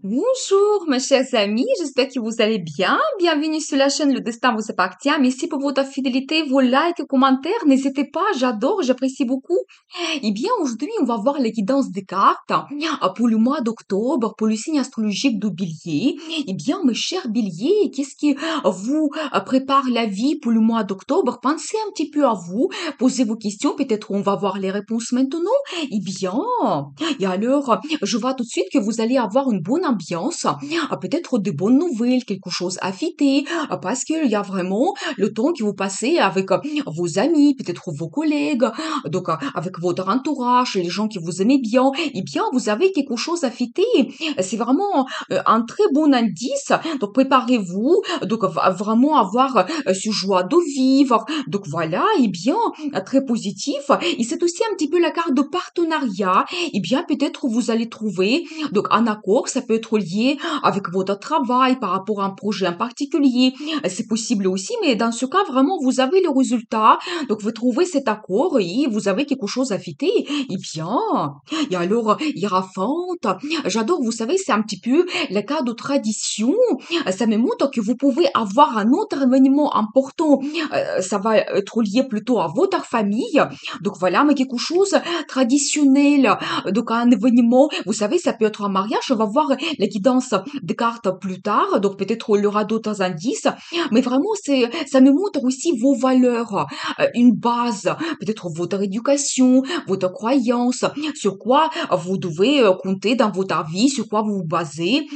Bonjour, mes chers amis, j'espère que vous allez bien. Bienvenue sur la chaîne Le Destin vous appartient. Merci pour votre fidélité, vos likes, commentaires. N'hésitez pas, j'adore, j'apprécie beaucoup. Eh bien, aujourd'hui, on va voir les guidances des cartes pour le mois d'octobre, pour le signe astrologique du Bélier. Eh bien, mes chers Béliers, qu'est-ce qui vous prépare la vie pour le mois d'octobre? Pensez un petit peu à vous, posez vos questions, peut-être on va voir les réponses maintenant. Eh bien, et alors, je vois tout de suite que vous allez avoir une bonne ambiance, peut-être de bonnes nouvelles, quelque chose à fêter, parce qu'il y a vraiment le temps que vous passez avec vos amis, peut-être vos collègues, donc avec votre entourage, les gens qui vous aimez bien, eh bien, vous avez quelque chose à fêter. C'est vraiment un très bon indice. Donc, préparez-vous, donc vraiment avoir ce joie de vivre. Donc voilà, eh bien, très positif. Et c'est aussi un petit peu la carte de partenariat. Eh bien, peut-être vous allez trouver donc un accord. Ça peut être lié avec votre travail par rapport à un projet en particulier. C'est possible aussi, mais dans ce cas, vraiment, vous avez le résultat. Donc, vous trouvez cet accord et vous avez quelque chose à fêter. Eh bien, et alors, Hiérophante, j'adore, vous savez, c'est un petit peu la carte de tradition. Ça me montre que vous pouvez avoir un autre événement important. Ça va être lié plutôt à votre famille. Donc voilà, mais quelque chose traditionnel. Donc un événement, vous savez, ça peut être un mariage. On va voir la guidance des cartes plus tard. Donc peut-être il y aura d'autres indices. Mais vraiment, ça me montre aussi vos valeurs, une base, peut-être votre éducation, votre croyance, sur quoi vous devez compter dans votre vie, sur quoi vous vous basez.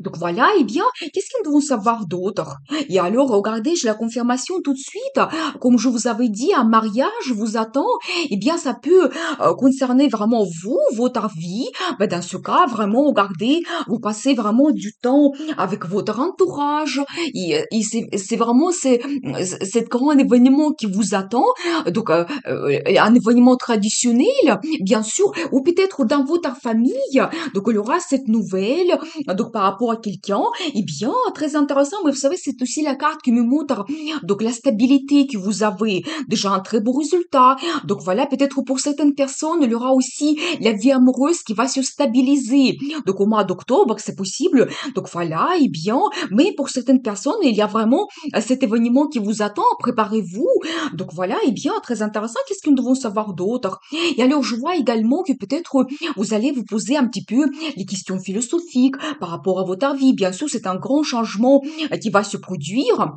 Donc voilà, eh bien, qu'est-ce qu'ils devront savoir d'autre? Et alors, regardez, j'ai la confirmation tout de suite. Comme je vous avais dit, un mariage vous attend. Eh bien, ça peut concerner vraiment vous, votre vie. Ben, dans ce cas, vraiment, regardez, vous passez vraiment du temps avec votre entourage. Et c'est vraiment cet grand événement qui vous attend. Donc, un événement traditionnel, bien sûr, ou peut-être dans votre famille. Donc, il y aura cette nouvelle donc par rapport à quelqu'un, eh bien, très intéressant, mais vous savez, c'est aussi la carte qui me montre donc la stabilité que vous avez, déjà un très beau résultat. Donc voilà, peut-être pour certaines personnes, il y aura aussi la vie amoureuse qui va se stabiliser. Donc au mois d'octobre, c'est possible. Donc voilà, eh bien, mais pour certaines personnes, il y a vraiment cet événement qui vous attend, préparez-vous. Donc voilà, eh bien, très intéressant, qu'est-ce que nous devons savoir d'autre? Et alors, je vois également que peut-être vous allez vous poser un petit peu les questions philosophiques, par rapport à votre vie. Bien sûr, c'est un grand changement qui va se produire.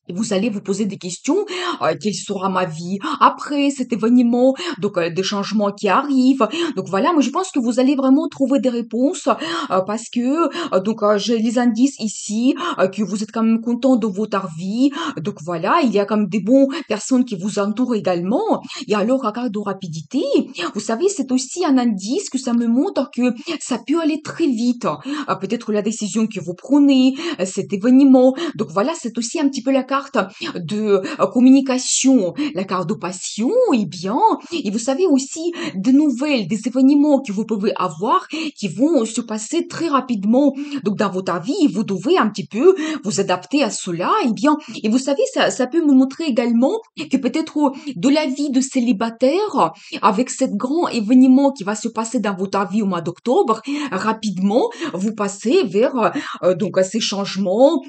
Et vous allez vous poser des questions. Quelle sera ma vie après cet événement? Donc, des changements qui arrivent. Donc, voilà, moi, je pense que vous allez vraiment trouver des réponses parce que, donc, j'ai les indices ici, que vous êtes quand même content de votre vie. Donc, voilà, il y a quand même des bonnes personnes qui vous entourent également. Et alors, à carte de rapidité, vous savez, c'est aussi un indice que ça me montre que ça peut aller très vite. Peut-être la décision que vous prenez, cet événement. Donc, voilà, c'est aussi un petit peu la carte de communication, la carte de passion, et bien, et vous savez aussi des nouvelles, des événements que vous pouvez avoir qui vont se passer très rapidement. Donc, dans votre vie, vous devez un petit peu vous adapter à cela, et bien, et vous savez, ça peut me montrer également que peut-être de la vie de célibataire, avec cet grand événement qui va se passer dans votre vie au mois d'octobre, rapidement, vous passez vers donc ces changements,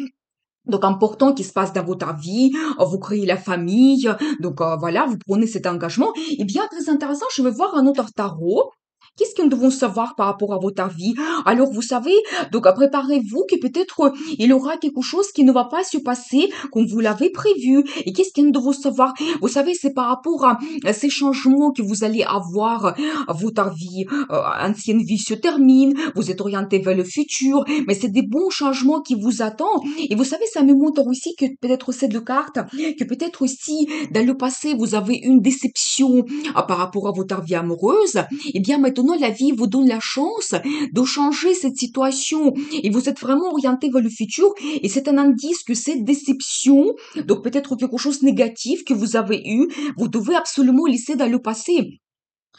donc important qui se passe dans votre vie, vous créez la famille, donc voilà, vous prenez cet engagement. Et bien, très intéressant, je vais voir un autre tarot. Qu'est-ce que nous devons savoir par rapport à votre vie? Alors, vous savez, donc préparez-vous que peut-être il y aura quelque chose qui ne va pas se passer comme vous l'avez prévu. Et qu'est-ce que nous devons savoir? Vous savez, c'est par rapport à ces changements que vous allez avoir. Votre vie, ancienne vie se termine, vous êtes orienté vers le futur, mais c'est des bons changements qui vous attendent. Et vous savez, ça me montre aussi que peut-être ces deux cartes, que peut-être aussi dans le passé, vous avez une déception par rapport à votre vie amoureuse. Eh bien, maintenant, la vie vous donne la chance de changer cette situation et vous êtes vraiment orienté vers le futur et c'est un indice que cette déception, donc peut-être quelque chose de négatif que vous avez eu, vous devez absolument laisser dans le passé.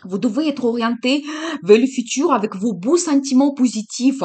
Vous devez être orienté vers le futur avec vos beaux sentiments positifs,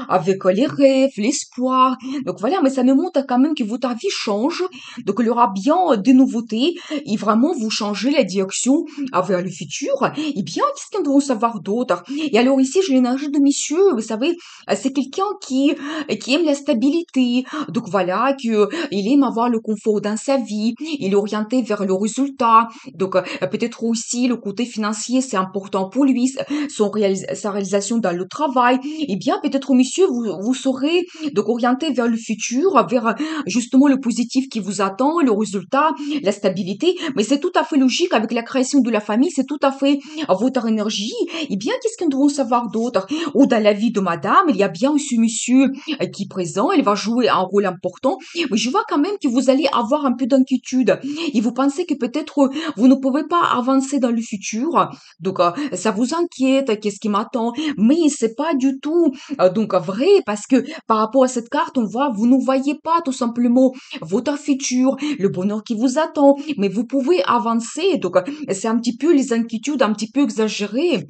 avec les rêves, l'espoir. Donc voilà, mais ça me montre quand même que votre vie change. Donc il y aura bien des nouveautés et vraiment vous changez la direction vers le futur. Et bien, qu'est-ce qu'on doit savoir d'autre? Et alors ici, j'ai l'énergie de monsieur, vous savez, c'est quelqu'un qui aime la stabilité. Donc voilà, que il aime avoir le confort dans sa vie. Il est orienté vers le résultat. Donc peut-être aussi le côté financier, c'est important pour lui, sa réalisation dans le travail. Eh bien, peut-être, monsieur, vous saurez donc orienter vers le futur, vers justement le positif qui vous attend, le résultat, la stabilité. Mais c'est tout à fait logique avec la création de la famille, c'est tout à fait votre énergie. Eh bien, qu'est-ce que nous devons savoir d'autre? Ou dans la vie de madame, il y a bien ce monsieur qui est présent, il va jouer un rôle important. Mais je vois quand même que vous allez avoir un peu d'inquiétude. Et vous pensez que peut-être vous ne pouvez pas avancer dans le futur. Donc, ça vous inquiète, qu'est-ce qui m'attend? Mais c'est pas du tout donc vrai parce que par rapport à cette carte, on voit, vous ne voyez pas tout simplement votre futur, le bonheur qui vous attend, mais vous pouvez avancer. Donc, c'est un petit peu les inquiétudes un petit peu exagérées.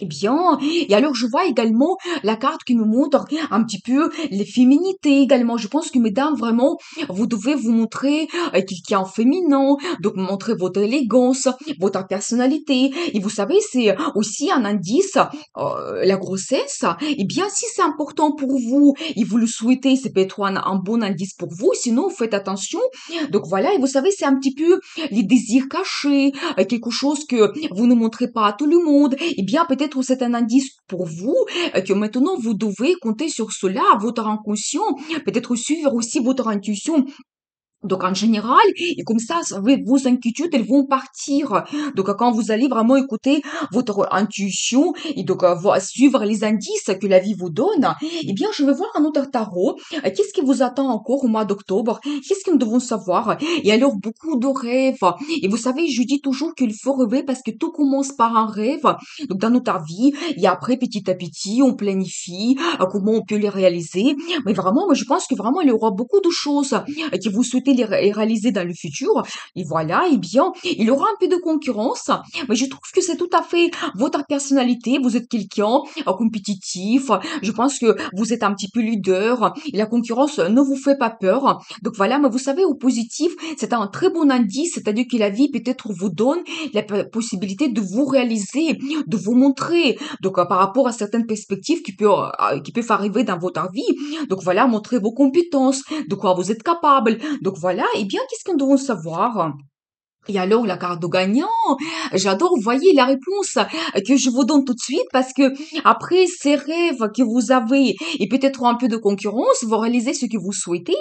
Eh bien, et alors je vois également la carte qui me montre un petit peu les féminités également. Je pense que mesdames, vraiment, vous devez vous montrer quelqu'un en féminin, donc montrer votre élégance, votre personnalité. Et vous savez, c'est aussi un indice, la grossesse. Eh bien, si c'est important pour vous et vous le souhaitez, c'est peut-être un bon indice pour vous. Sinon, faites attention. Donc voilà, et vous savez, c'est un petit peu les désirs cachés, quelque chose que vous ne montrez pas à tout le monde. Eh bien, peut-être c'est un indice pour vous que maintenant vous devez compter sur cela, votre inconscient, peut-être suivre aussi votre intuition donc en général, et comme ça, vos inquiétudes, elles vont partir. Donc quand vous allez vraiment écouter votre intuition et donc suivre les indices que la vie vous donne, eh bien je vais voir un autre tarot. Qu'est-ce qui vous attend encore au mois d'octobre? Qu'est-ce que nous devons savoir? Et alors beaucoup de rêves. Et vous savez, je dis toujours qu'il faut rêver parce que tout commence par un rêve. Donc dans notre vie, et après petit à petit, on planifie comment on peut les réaliser. Mais vraiment, moi je pense que vraiment il y aura beaucoup de choses que vous souhaitez les réaliser dans le futur. Et voilà, eh bien, il y aura un peu de concurrence, mais je trouve que c'est tout à fait votre personnalité. Vous êtes quelqu'un compétitif. Je pense que vous êtes un petit peu leader. Et la concurrence ne vous fait pas peur. Donc voilà, mais vous savez, au positif, c'est un très bon indice, c'est-à-dire que la vie peut-être vous donne la possibilité de vous réaliser, de vous montrer. Donc par rapport à certaines perspectives qui peuvent arriver dans votre vie. Donc voilà, montrer vos compétences, de quoi vous êtes capable. Donc voilà, eh bien, qu'est-ce qu'on doit savoir? Et alors, la carte de gagnant, j'adore, vous voyez, la réponse que je vous donne tout de suite parce que après ces rêves que vous avez et peut-être un peu de concurrence, vous réalisez ce que vous souhaitez,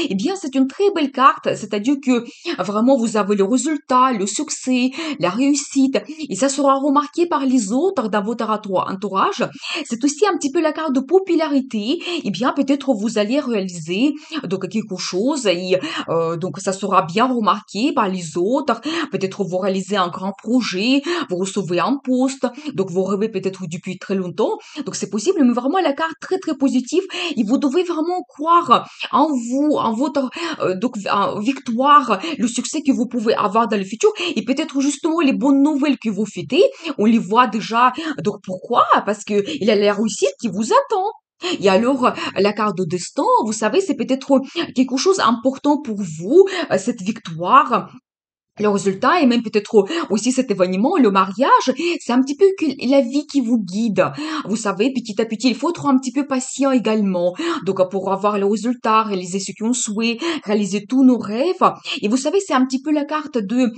eh bien, c'est une très belle carte. C'est-à-dire que vraiment, vous avez le résultat, le succès, la réussite et ça sera remarqué par les autres dans votre entourage. C'est aussi un petit peu la carte de popularité. Eh bien, peut-être vous allez réaliser donc quelque chose et donc ça sera bien remarqué par les autres. Peut-être vous réalisez un grand projet, vous recevez un poste, donc vous rêvez peut-être depuis très longtemps. Donc c'est possible, mais vraiment la carte très très positive. Et vous devez vraiment croire en vous, en votre victoire, le succès que vous pouvez avoir dans le futur. Et peut-être justement les bonnes nouvelles que vous fêtez, on les voit déjà. Donc pourquoi? Parce que il y a la réussite qui vous attend. Et alors, la carte de destin, vous savez, c'est peut-être quelque chose d'important pour vous, cette victoire, le résultat et même peut-être aussi cet événement, le mariage, c'est un petit peu que la vie qui vous guide. Vous savez, petit à petit, il faut être un petit peu patient également. Donc, pour avoir le résultat, réaliser ce qu'on souhaite, réaliser tous nos rêves. Et vous savez, c'est un petit peu la carte de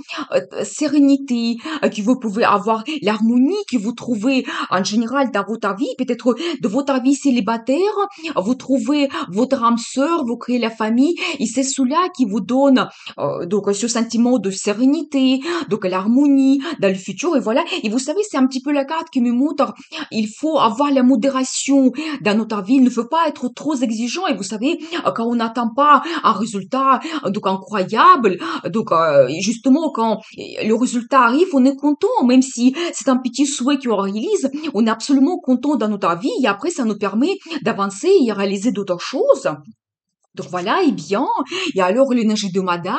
sérénité que vous pouvez avoir, l'harmonie que vous trouvez en général dans votre vie. Peut-être de votre vie célibataire, vous trouvez votre âme sœur, vous créez la famille et c'est cela qui vous donne donc ce sentiment de sérénité, donc l'harmonie dans le futur et voilà. Et vous savez, c'est un petit peu la carte qui me montre, il faut avoir la modération dans notre vie, il ne faut pas être trop exigeant et vous savez, quand on n'atteint pas un résultat donc incroyable, donc justement quand le résultat arrive, on est content, même si c'est un petit souhait qu'on réalise, on est absolument content dans notre vie et après ça nous permet d'avancer et réaliser d'autres choses. Donc voilà, et alors l'énergie de madame,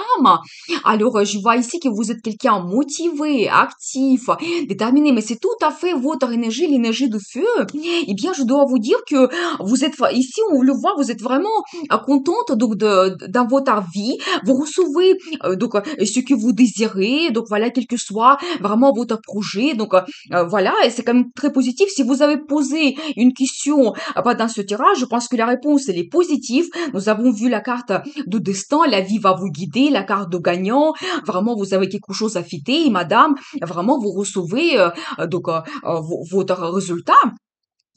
alors je vois ici que vous êtes quelqu'un motivé, actif, déterminé, mais c'est tout à fait votre énergie, l'énergie de feu. Eh bien, je dois vous dire que vous êtes, ici on le voit, vous êtes vraiment contente donc dans votre vie. Vous recevez ce que vous désirez, donc voilà, quel que soit vraiment votre projet. Donc voilà, et c'est quand même très positif. Si vous avez posé une question dans ce tirage, je pense que la réponse elle est positive. Nous avons vu la carte de destin, la vie va vous guider, la carte de gagnant. Vraiment, vous avez quelque chose à fêter, madame. Vraiment, vous recevez votre résultat.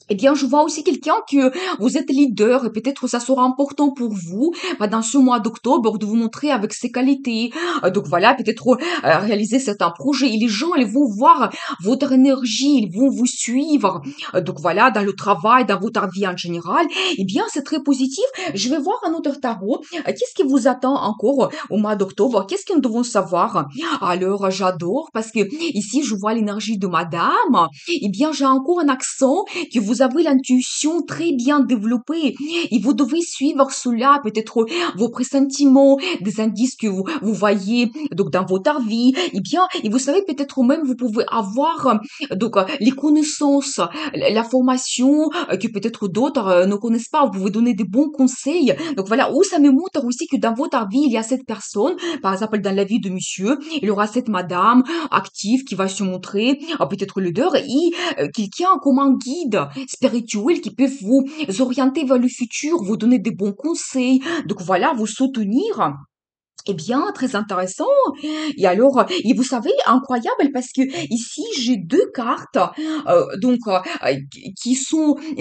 Eh bien, je vois aussi quelqu'un que vous êtes leader et peut-être ça sera important pour vous dans ce mois d'octobre de vous montrer avec ses qualités. Donc voilà, peut-être réaliser certains projets et les gens, ils vont voir votre énergie, ils vont vous suivre. Donc voilà, dans le travail, dans votre vie en général. Eh bien, c'est très positif. Je vais voir un autre tarot. Qu'est-ce qui vous attend encore au mois d'octobre? Qu'est-ce que nous devons savoir? Alors, j'adore parce que ici, je vois l'énergie de madame. Eh bien, j'ai encore un accent que vous avez l'intuition très bien développée et vous devez suivre cela, peut-être vos pressentiments, des indices que vous voyez donc dans votre vie, et vous savez peut-être même vous pouvez avoir les connaissances, la formation que peut-être d'autres ne connaissent pas, vous pouvez donner des bons conseils. Donc voilà, où ça me montre aussi que dans votre vie, il y a cette personne, par exemple dans la vie de monsieur, il y aura cette madame active qui va se montrer, peut-être leader, et quelqu'un comme un guide spirituel qui peut vous orienter vers le futur, vous donner des bons conseils, donc voilà, vous soutenir. Eh bien, très intéressant. Et vous savez, incroyable parce que ici j'ai deux cartes,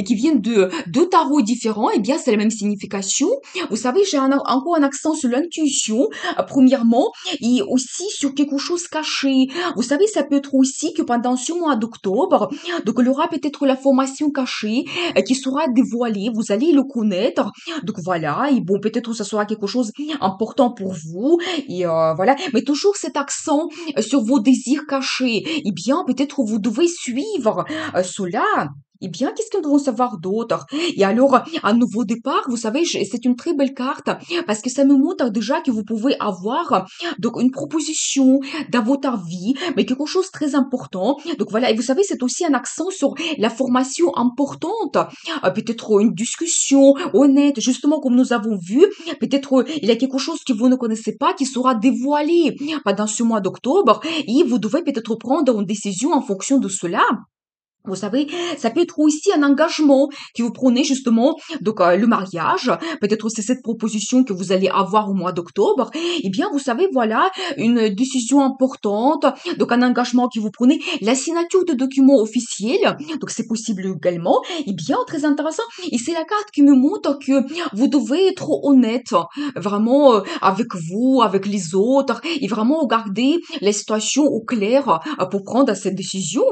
qui viennent de deux tarots différents. Eh bien, c'est la même signification. Vous savez, j'ai encore un accent sur l'intuition, premièrement, et aussi sur quelque chose caché. Vous savez, ça peut être aussi que pendant ce mois d'octobre, donc il y aura peut-être la formation cachée qui sera dévoilée. Vous allez le connaître. Donc voilà, et bon, peut-être que ça sera quelque chose important pour vous et voilà, mais toujours cet accent sur vos désirs cachés. Eh bien, peut-être vous devez suivre cela. Eh bien, qu'est-ce que nous devons savoir d'autre? Et alors, un nouveau départ, vous savez, c'est une très belle carte parce que ça nous montre déjà que vous pouvez avoir donc une proposition dans votre vie, mais quelque chose de très important. Donc voilà, et vous savez, c'est aussi un accent sur la formation importante, peut-être une discussion honnête, justement comme nous avons vu. Peut-être il y a quelque chose que vous ne connaissez pas qui sera dévoilé pendant ce mois d'octobre et vous devez peut-être prendre une décision en fonction de cela. Vous savez, ça peut être aussi un engagement que vous prenez justement, donc le mariage, peut-être c'est cette proposition que vous allez avoir au mois d'octobre. Eh bien, vous savez, voilà, une décision importante, donc un engagement que vous prenez, la signature de documents officiels, donc c'est possible également. Eh bien, très intéressant. Et c'est la carte qui me montre que vous devez être honnête, vraiment avec vous, avec les autres, et vraiment regarder la situation au clair pour prendre cette décision.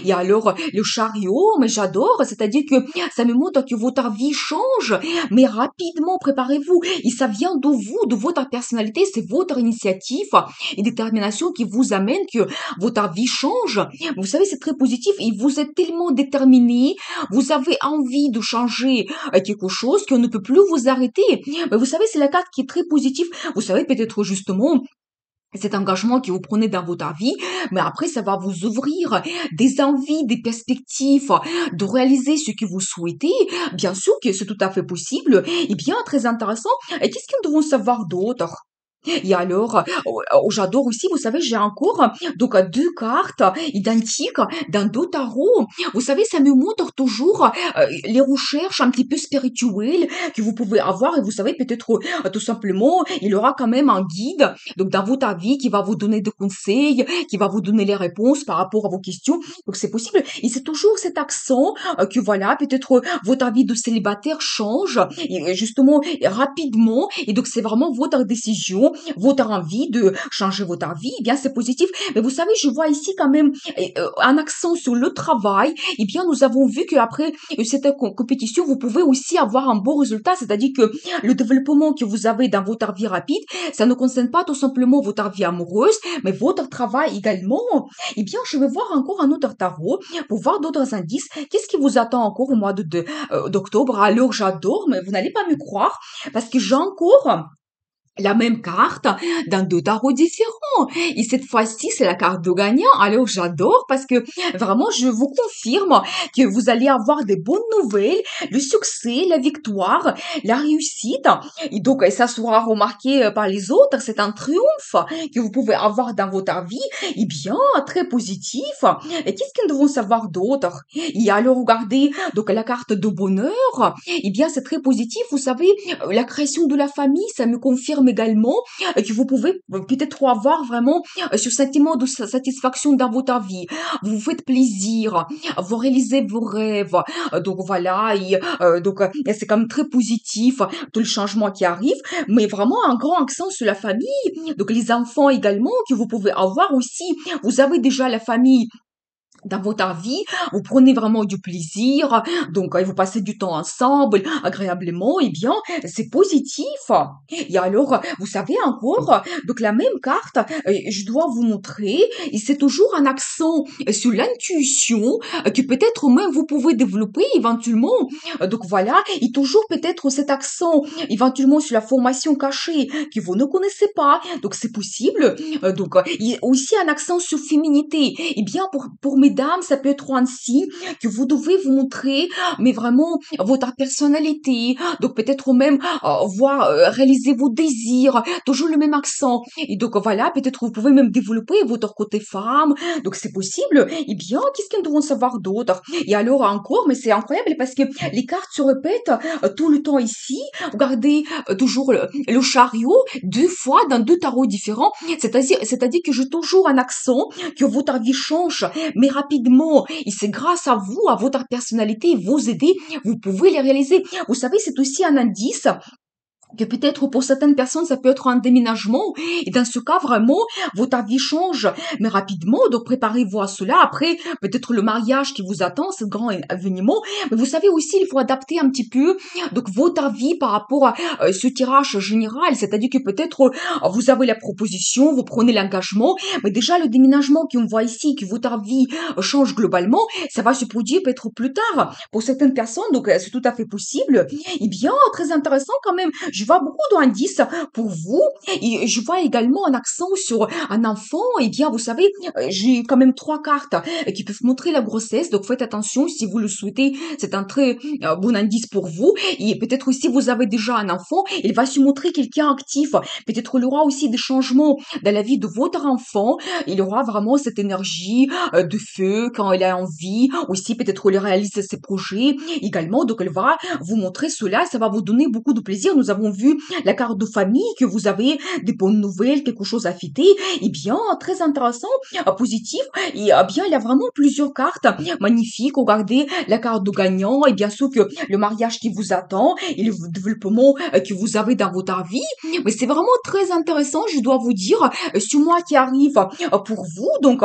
Et alors, le chariot, mais j'adore, c'est-à-dire que ça me montre que votre vie change, mais rapidement, préparez-vous. Et ça vient de vous, de votre personnalité, c'est votre initiative et détermination qui vous amène que votre vie change. Vous savez, c'est très positif et vous êtes tellement déterminé, vous avez envie de changer quelque chose qu'on ne peut plus vous arrêter. Mais vous savez, c'est la carte qui est très positive. Vous savez, peut-être justement, cet engagement que vous prenez dans votre vie, mais après, ça va vous ouvrir des envies, des perspectives de réaliser ce que vous souhaitez. Bien sûr que c'est tout à fait possible et bien très intéressant. Et qu'est-ce que nous devons savoir d'autre? Et alors, j'adore aussi, vous savez, j'ai encore deux cartes identiques dans deux tarots. Vous savez, ça me montre toujours les recherches un petit peu spirituelles que vous pouvez avoir. Et vous savez, peut-être tout simplement, il y aura quand même un guide donc dans votre vie qui va vous donner des conseils, qui va vous donner les réponses par rapport à vos questions. Donc c'est possible. Et c'est toujours cet accent que voilà, peut-être votre vie de célibataire change et justement rapidement. Et donc c'est vraiment votre décision votre envie de changer votre vie, eh bien, c'est positif. Mais vous savez, je vois ici quand même un accent sur le travail. Eh bien, nous avons vu qu'après cette compétition, vous pouvez aussi avoir un bon résultat, c'est-à-dire que le développement que vous avez dans votre vie rapide, ça ne concerne pas tout simplement votre vie amoureuse, mais votre travail également. Eh bien, je vais voir encore un autre tarot pour voir d'autres indices. Qu'est-ce qui vous attend encore au mois d'octobre? Alors, j'adore, mais vous n'allez pas me croire parce que j'ai encore la même carte dans deux tarots différents. Et cette fois-ci, c'est la carte de gagnant. Alors, j'adore parce que vraiment, je vous confirme que vous allez avoir des bonnes nouvelles, le succès, la victoire, la réussite. Et donc, ça sera remarqué par les autres. C'est un triomphe que vous pouvez avoir dans votre vie. Eh bien, très positif. Et qu'est-ce que nous devons savoir d'autre? Et alors, regardez, donc la carte de bonheur. Eh bien, c'est très positif. Vous savez, la création de la famille, ça me confirme également que vous pouvez peut-être avoir vraiment ce sentiment de satisfaction dans votre vie. Vous vous faites plaisir, vous réalisez vos rêves. Donc voilà, c'est quand même très positif tout le changement qui arrive, mais vraiment un grand accent sur la famille. Donc les enfants également que vous pouvez avoir aussi. Vous avez déjà la famille dans votre vie, vous prenez vraiment du plaisir, donc vous passez du temps ensemble agréablement, eh bien, c'est positif. Et alors, vous savez encore, donc la même carte, je dois vous montrer, et c'est toujours un accent sur l'intuition que peut-être même vous pouvez développer éventuellement. Donc voilà, et toujours peut-être cet accent éventuellement sur la formation cachée que vous ne connaissez pas, donc c'est possible. Il y a aussi un accent sur féminité. Eh bien, pour mesdames, ça peut être un signe que vous devez vous montrer, mais vraiment, votre personnalité. Donc, peut-être même voir, réaliser vos désirs. Toujours le même accent. Et donc, voilà, peut-être vous pouvez même développer votre côté femme. Donc, c'est possible. Eh bien, qu'est-ce que nous devons savoir d'autre? Et alors, encore, mais c'est incroyable parce que les cartes se répètent tout le temps ici. Regardez, toujours le chariot, deux fois dans deux tarots différents. C'est-à-dire que j'ai toujours un accent, que votre vie change, mais rapidement. Et c'est grâce à vous, à votre personnalité, vos idées, vous pouvez les réaliser. Vous savez, c'est aussi un indice que peut-être pour certaines personnes, ça peut être un déménagement. Et dans ce cas, vraiment, votre vie change, mais rapidement. Donc, préparez-vous à cela. Après, peut-être le mariage qui vous attend, ce grand événement. Mais vous savez aussi, il faut adapter un petit peu, donc, votre vie par rapport à ce tirage général. C'est-à-dire que peut-être vous avez la proposition, vous prenez l'engagement, mais déjà, le déménagement qu'on voit ici, que votre vie change globalement, ça va se produire peut-être plus tard. Pour certaines personnes, donc, c'est tout à fait possible. Eh bien, très intéressant quand même. Je vois beaucoup d'indices pour vous et je vois également un accent sur un enfant. Eh bien, vous savez, j'ai quand même trois cartes qui peuvent montrer la grossesse. Donc, faites attention si vous le souhaitez. C'est un très bon indice pour vous. Et peut-être aussi, vous avez déjà un enfant. Il va se montrer quelqu'un actif. Peut-être il aura aussi des changements dans la vie de votre enfant. Il aura vraiment cette énergie de feu quand il a envie. Aussi, peut-être il réalise ses projets également. Donc, elle va vous montrer cela. Ça va vous donner beaucoup de plaisir. Nous avons vu la carte de famille, que vous avez des bonnes nouvelles, quelque chose à fêter. Eh bien, très intéressant, positif. Et bien, il y a vraiment plusieurs cartes magnifiques. Regardez la carte de gagnant et bien sûr que le mariage qui vous attend et le développement que vous avez dans votre vie. Mais c'est vraiment très intéressant, je dois vous dire, ce mois qui arrive pour vous. Donc,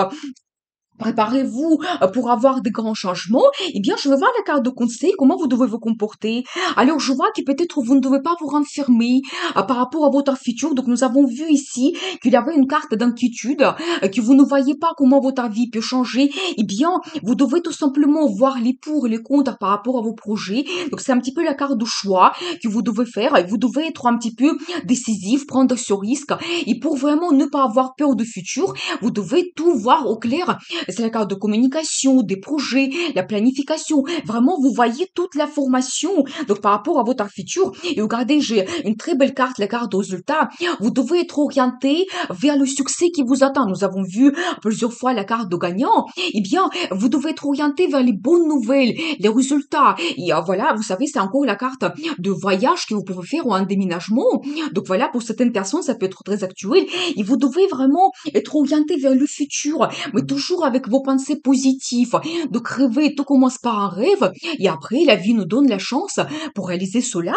préparez-vous pour avoir des grands changements. Eh bien, je vais voir la carte de conseil, comment vous devez vous comporter. Alors, je vois que peut-être vous ne devez pas vous renfermer par rapport à votre futur. Donc, nous avons vu ici qu'il y avait une carte d'inquiétude, que vous ne voyez pas comment votre vie peut changer. Eh bien, vous devez tout simplement voir les pour et les contre par rapport à vos projets. Donc, c'est un petit peu la carte de choix que vous devez faire. Et vous devez être un petit peu décisif, prendre ce risque. Et pour vraiment ne pas avoir peur du futur, vous devez tout voir au clair. C'est la carte de communication, des projets, la planification. Vraiment, vous voyez toute la formation. Donc, par rapport à votre futur. Et regardez, j'ai une très belle carte, la carte de résultat. Vous devez être orienté vers le succès qui vous attend. Nous avons vu plusieurs fois la carte de gagnant. Eh bien, vous devez être orienté vers les bonnes nouvelles, les résultats. Et voilà, vous savez, c'est encore la carte de voyage que vous pouvez faire ou un déménagement. Donc voilà, pour certaines personnes, ça peut être très actuel. Et vous devez vraiment être orienté vers le futur, mais toujours avec vos pensées positives. Donc rêver, tout commence par un rêve, et après, la vie nous donne la chance pour réaliser cela.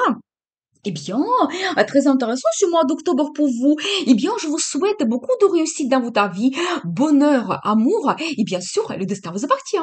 Eh bien, très intéressant ce mois d'octobre pour vous. Eh bien, je vous souhaite beaucoup de réussite dans votre vie, bonheur, amour, et bien sûr, le destin vous appartient.